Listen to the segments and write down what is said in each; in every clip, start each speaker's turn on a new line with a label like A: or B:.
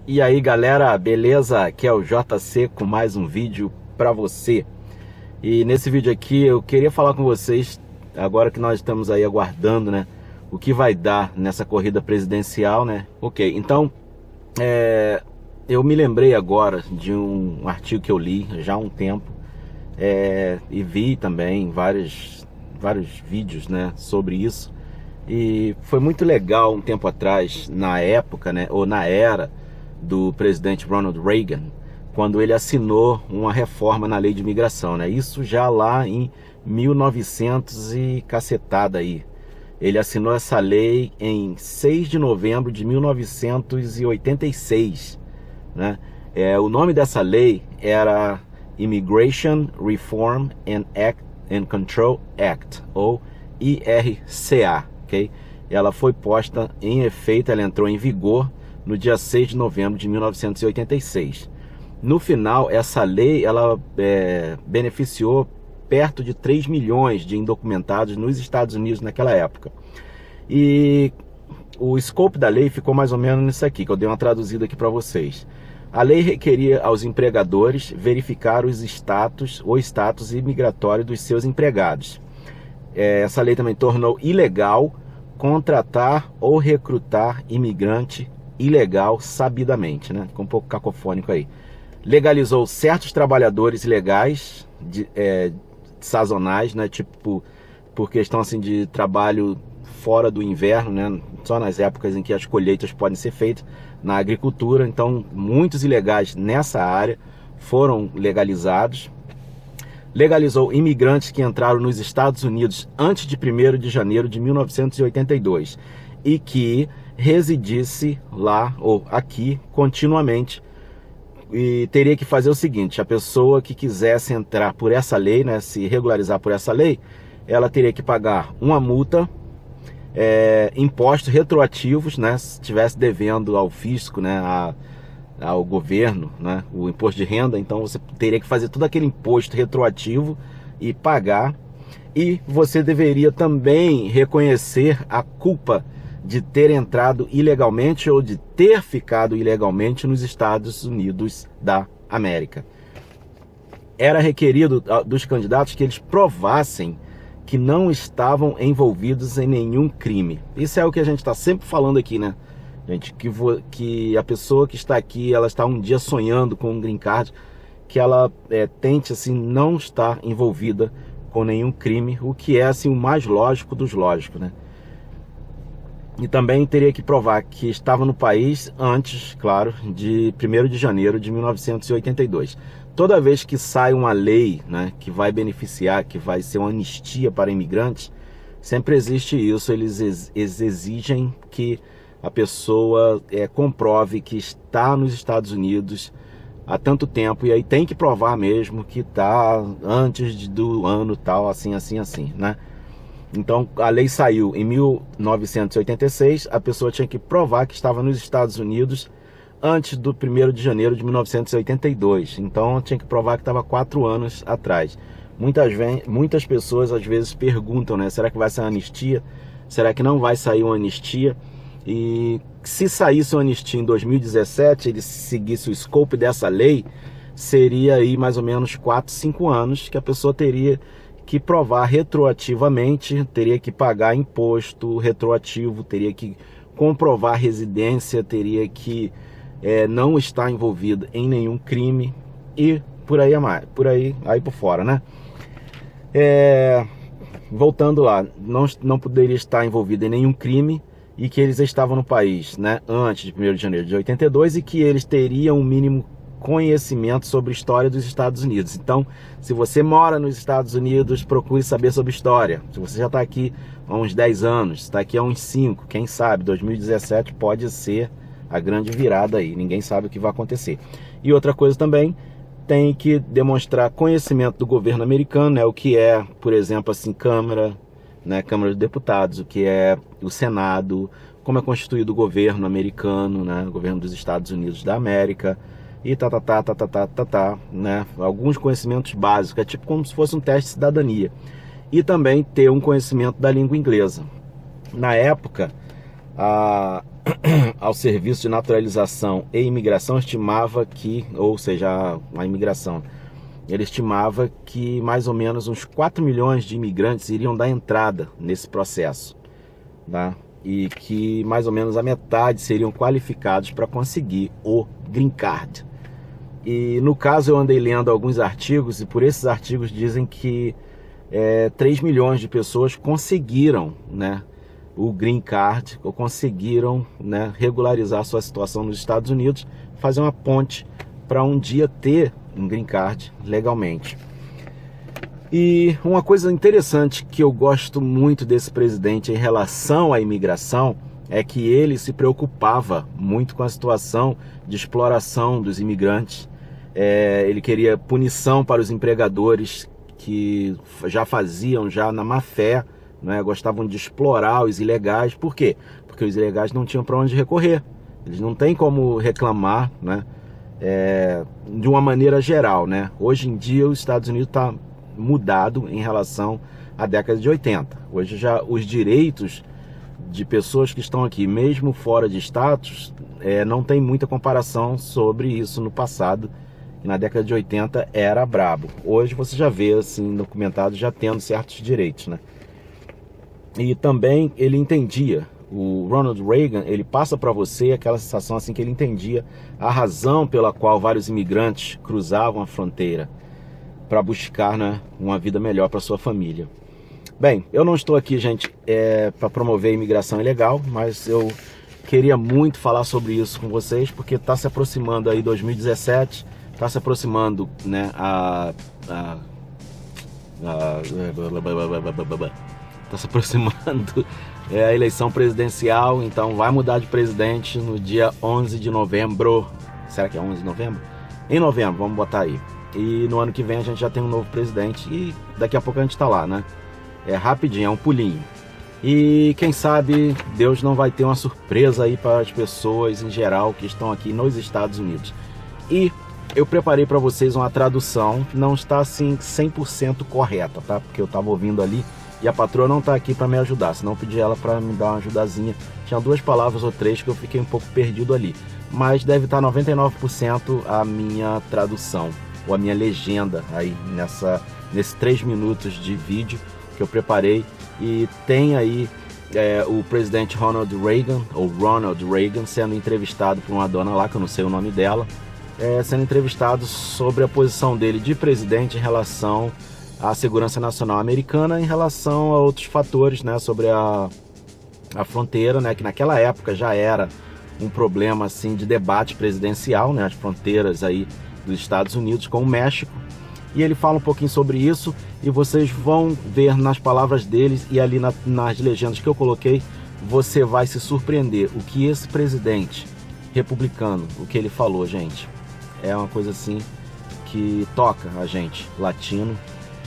A: E aí galera, beleza? Aqui é o JC com mais um vídeo para você. E nesse vídeo aqui eu queria falar com vocês, agora que nós estamos aí aguardando, né, o que vai dar nessa corrida presidencial, né? Ok, então eu me lembrei agora de um artigo que eu li já há um tempo e vi também vários vídeos, né, sobre isso. E foi muito legal um tempo atrás, na época, né, ou na era do presidente Ronald Reagan, quando ele assinou uma reforma na lei de imigração, né? Isso já lá em 1900 e cacetada aí. Ele assinou essa lei em 6 de novembro de 1986, né? O nome dessa lei era Immigration Reform and Control Act, ou IRCA, ok? Ela foi posta em efeito, ela entrou em vigor no dia 6 de novembro de 1986. No final, essa lei ela beneficiou perto de 3 milhões de indocumentados nos Estados Unidos naquela época. E o escopo da lei ficou mais ou menos nisso aqui, que eu dei uma traduzida aqui para vocês. A lei requeria aos empregadores verificar o status imigratório dos seus empregados. Essa lei também tornou ilegal contratar ou recrutar imigrante ilegal sabidamente, né? Ficou um pouco cacofônico aí. Legalizou certos trabalhadores ilegais, sazonais, né? Tipo, por questão assim de trabalho fora do inverno, né? Só nas épocas em que as colheitas podem ser feitas na agricultura. Então, muitos ilegais nessa área foram legalizados. Legalizou imigrantes que entraram nos Estados Unidos antes de 1º de janeiro de 1982 e que residisse lá ou aqui continuamente. E teria que fazer o seguinte: a pessoa que quisesse entrar por essa lei, né, se regularizar por essa lei, ela teria que pagar uma multa, impostos retroativos, né, se estivesse devendo ao fisco, né, ao governo, né, o imposto de renda. Então você teria que fazer todo aquele imposto retroativo e pagar. E você deveria também reconhecer a culpa de ter entrado ilegalmente ou de ter ficado ilegalmente nos Estados Unidos da América. Era requerido dos candidatos que eles provassem que não estavam envolvidos em nenhum crime. Isso é o que a gente está sempre falando aqui, né, gente? Que a pessoa que está aqui, ela está um dia sonhando com um green card, que ela tente assim não estar envolvida com nenhum crime, o que é assim o mais lógico dos lógicos, né? E também teria que provar que estava no país antes, claro, de 1º de janeiro de 1982. Toda vez que sai uma lei, né, que vai beneficiar, que vai ser uma anistia para imigrantes, sempre existe isso. Eles exigem que a pessoa comprove que está nos Estados Unidos há tanto tempo, e aí tem que provar mesmo que está antes do ano tal, assim, né? Então a lei saiu em 1986, a pessoa tinha que provar que estava nos Estados Unidos antes do 1º de janeiro de 1982. Então tinha que provar que estava 4 anos atrás. Muitas pessoas às vezes perguntam, né, será que vai sair uma anistia? Será que não vai sair uma anistia? E se saísse uma anistia em 2017, ele seguisse o escopo dessa lei, seria aí mais ou menos 4, 5 anos que a pessoa teria que provar retroativamente, teria que pagar imposto retroativo, teria que comprovar residência, teria que não estar envolvido em nenhum crime e por aí por fora, né? Voltando lá, não poderia estar envolvido em nenhum crime e que eles estavam no país, né, antes de 1º de janeiro de 82 e que eles teriam um mínimo conhecimento sobre a história dos Estados Unidos. Então, se você mora nos Estados Unidos, procure saber sobre história. Se você já está aqui há uns 10 anos, está aqui há uns 5, quem sabe 2017 pode ser a grande virada aí, ninguém sabe o que vai acontecer. E outra coisa também, tem que demonstrar conhecimento do governo americano, né, o que é, por exemplo, assim, Câmara, né, Câmara de Deputados, o que é o Senado, como é constituído o governo americano, né, o governo dos Estados Unidos da América, e né? Alguns conhecimentos básicos, é tipo como se fosse um teste de cidadania. E também ter um conhecimento da língua inglesa. Na época, ao Serviço de Naturalização e Imigração estimava que, ou seja, a imigração, ele estimava que mais ou menos uns 4 milhões de imigrantes iriam dar entrada nesse processo, tá? E que mais ou menos a metade seriam qualificados para conseguir o Green Card. E no caso eu andei lendo alguns artigos, e por esses artigos dizem que 3 milhões de pessoas conseguiram, né, o Green Card, ou conseguiram, né, regularizar sua situação nos Estados Unidos, fazer uma ponte para um dia ter um Green Card legalmente. E uma coisa interessante que eu gosto muito desse presidente em relação à imigração é que ele se preocupava muito com a situação de exploração dos imigrantes. Ele queria punição para os empregadores que já faziam na má fé, né, gostavam de explorar os ilegais. Por quê? Porque os ilegais não tinham para onde recorrer. Eles não têm como reclamar, né, de uma maneira geral, né? Hoje em dia os Estados Unidos está mudado em relação à década de 80. Hoje já os direitos de pessoas que estão aqui, mesmo fora de status, não tem muita comparação sobre isso no passado. E na década de 80 era brabo. Hoje você já vê assim documentado já tendo certos direitos, né? E também ele entendia, o Ronald Reagan, ele passa para você aquela sensação assim que ele entendia a razão pela qual vários imigrantes cruzavam a fronteira para buscar, né, uma vida melhor para sua família. Bem, eu não estou aqui, gente, para promover a imigração ilegal, mas eu queria muito falar sobre isso com vocês, porque está se aproximando aí 2017, está se aproximando, né, está se aproximando a eleição presidencial, então vai mudar de presidente no dia 11 de novembro. Será que é 11 de novembro? Em novembro, vamos botar aí. E no ano que vem a gente já tem um novo presidente e daqui a pouco a gente está lá, né? É rapidinho, é um pulinho. E quem sabe Deus não vai ter uma surpresa aí para as pessoas em geral que estão aqui nos Estados Unidos. E eu preparei para vocês uma tradução que não está assim 100% correta, tá? Porque eu estava ouvindo ali e a patroa não está aqui para me ajudar, senão eu pedi ela para me dar uma ajudazinha. Tinha 2 palavras ou 3 que eu fiquei um pouco perdido ali. Mas deve estar 99% a minha tradução, ou a minha legenda aí nesses 3 minutos de vídeo que eu preparei. E tem aí o presidente Ronald Reagan sendo entrevistado por uma dona lá, que eu não sei o nome dela, sendo entrevistado sobre a posição dele de presidente em relação à segurança nacional americana, em relação a outros fatores, né, sobre a fronteira, né, que naquela época já era um problema assim de debate presidencial, né, as fronteiras aí dos Estados Unidos com o México. E ele fala um pouquinho sobre isso e vocês vão ver nas palavras deles e ali nas legendas que eu coloquei, você vai se surpreender o que esse presidente republicano, o que ele falou, gente. É uma coisa assim que toca a gente, latino.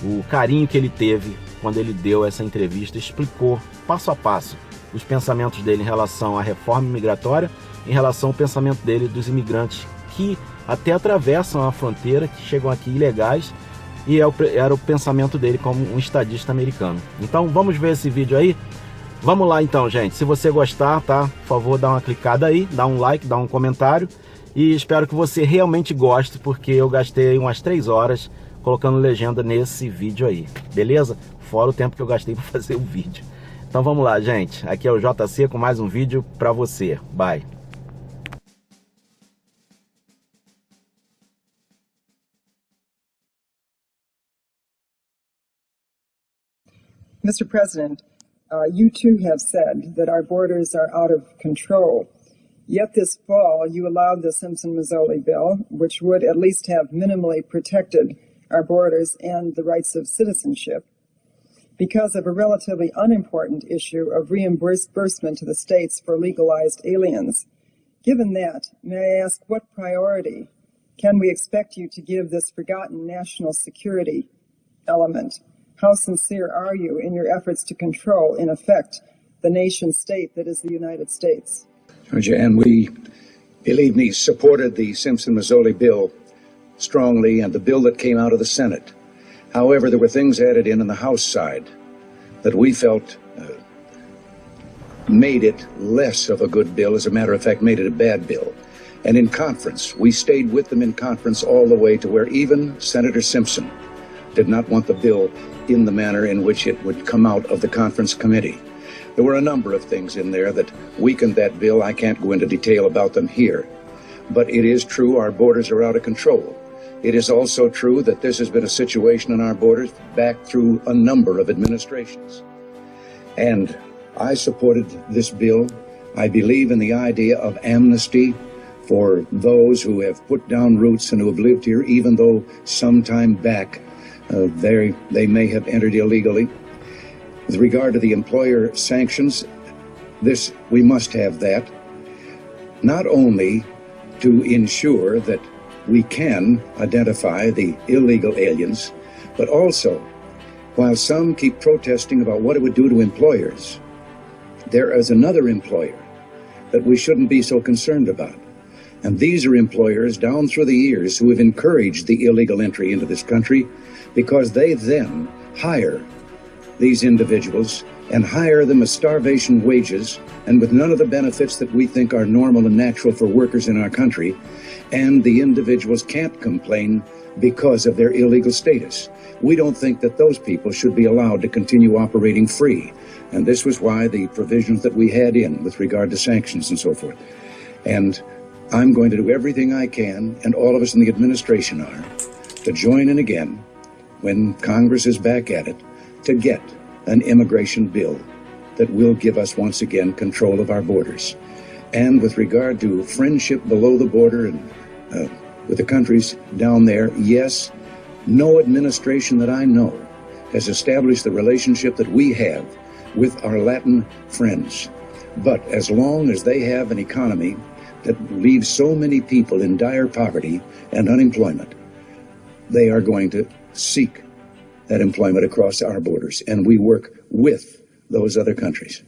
A: O carinho que ele teve quando ele deu essa entrevista, explicou passo a passo os pensamentos dele em relação à reforma migratória, em relação ao pensamento dele dos imigrantes que até atravessam a fronteira, que chegam aqui ilegais, e era o pensamento dele como um estadista americano. Então vamos ver esse vídeo aí? Vamos lá então, gente. Se você gostar, tá? Por favor, dá uma clicada aí, dá um like, dá um comentário, e espero que você realmente goste, porque eu gastei umas 3 horas colocando legenda nesse vídeo aí, beleza? Fora o tempo que eu gastei para fazer o vídeo. Então vamos lá, gente. Aqui é o JC com mais um vídeo para você. Bye!
B: Mr. President, you too have said that our borders are out of control. Yet this fall, you allowed the Simpson-Mazzoli bill, which would at least have minimally protected our borders and the rights of citizenship, because of a relatively unimportant issue of reimbursement to the states for legalized aliens. Given that, may I ask what priority can we expect you to give this forgotten national security element? How sincere are you in your efforts to control, in effect, the nation state that is the United States?
C: Georgia, and we, believe me, supported the Simpson-Mazzoli bill strongly and the bill that came out of the Senate. However, there were things added in the House side that we felt made it less of a good bill. As a matter of fact, made it a bad bill. And in conference, we stayed with them in conference all the way to where even Senator Simpson did not want the bill in the manner in which it would come out of the conference committee. There were a number of things in there that weakened that bill. I can't go into detail about them here. But it is true our borders are out of control. It is also true that this has been a situation on our borders back through a number of administrations. And I supported this bill. I believe in the idea of amnesty for those who have put down roots and who have lived here, even though some time back they may have entered illegally. With regard to the employer sanctions, we must have that, not only to ensure that we can identify the illegal aliens, but also, while some keep protesting about what it would do to employers, there is another employer that we shouldn't be so concerned about. And these are employers down through the years who have encouraged the illegal entry into this country because they then hire these individuals and hire them at starvation wages and with none of the benefits that we think are normal and natural for workers in our country. And the individuals can't complain because of their illegal status. We don't think that those people should be allowed to continue operating free. And this was why the provisions that we had in with regard to sanctions and so forth. And I'm going to do everything I can, and all of us in the administration are, to join in again, when Congress is back at it, to get an immigration bill that will give us once again control of our borders. And with regard to friendship below the border and with the countries down there, yes, no administration that I know has established the relationship that we have with our Latin friends. But as long as they have an economy that leaves so many people in dire poverty and unemployment, they are going to seek that employment across our borders, and we work with those other countries.